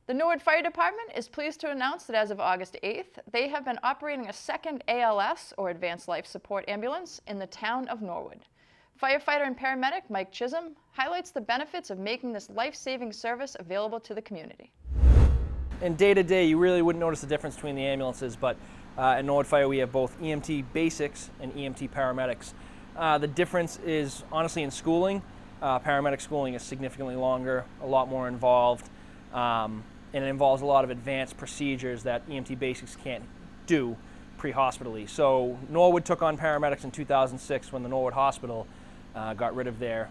The Norwood Fire Department is pleased to announce that as of August 8th, they have been operating a second ALS, or Advanced Life Support Ambulance, in the town of Norwood. Firefighter and paramedic Mike Chisholm highlights the benefits of making this life-saving service available to the community. In day-to-day, you really wouldn't notice the difference between the ambulances, but at Norwood Fire we have both EMT basics and EMT paramedics. The difference is honestly in schooling. Paramedic schooling is significantly longer, a lot more involved, and it involves a lot of advanced procedures that EMT basics can't do pre-hospitally. So Norwood took on paramedics in 2006 when the Norwood Hospital got rid of their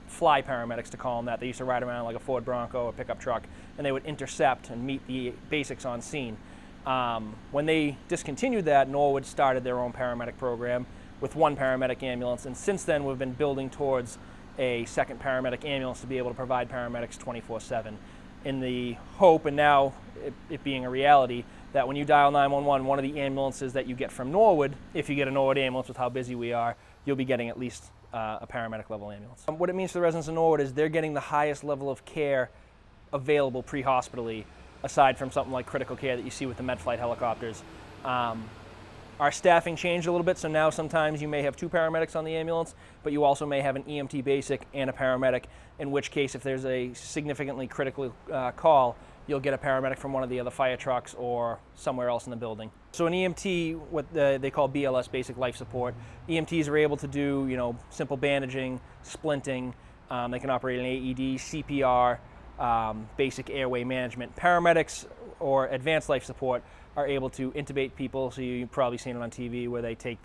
fly paramedics, to call them that. They used to ride around like a Ford Bronco or pickup truck, and they would intercept and meet the basics on scene. When they discontinued that, Norwood started their own paramedic program with one paramedic ambulance, and since then we've been building towards a second paramedic ambulance to be able to provide paramedics 24/7. In the hope, and now it being a reality, that when you dial 911, one of the ambulances that you get from Norwood, if you get a Norwood ambulance with how busy we are, you'll be getting at least a paramedic level ambulance. What it means to the residents of Norwood is they're getting the highest level of care available pre-hospitally, aside from something like critical care that you see with the med flight helicopters. Our staffing changed a little bit, so now sometimes you may have two paramedics on the ambulance, but you also may have an EMT basic and a paramedic, in which case if there's a significantly critical call, you'll get a paramedic from one of the other fire trucks or somewhere else in the building. So an EMT, what they call BLS, basic life support, EMTs are able to do simple bandaging, splinting, they can operate an AED, CPR, basic airway management. Paramedics or advanced life support are able to intubate people, so you've probably seen it on TV where they take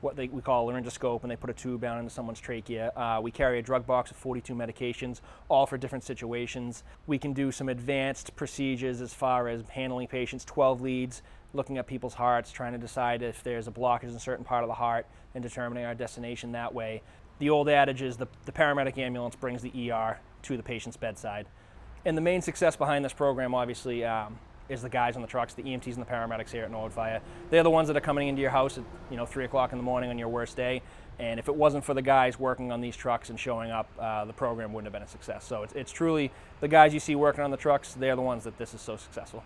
what we call a laryngoscope and they put a tube down into someone's trachea. We carry a drug box of 42 medications, all for different situations. We can do some advanced procedures as far as handling patients, 12 leads, looking at people's hearts, trying to decide if there's a blockage in a certain part of the heart and determining our destination that way. The old adage is the paramedic ambulance brings the ER to the patient's bedside. And the main success behind this program, obviously, is the guys on the trucks, the EMTs and the paramedics here at Norwood Fire. They're the ones that are coming into your house at 3 o'clock in the morning on your worst day. And if it wasn't for the guys working on these trucks and showing up, the program wouldn't have been a success. So it's truly the guys you see working on the trucks, they're the ones that this is so successful.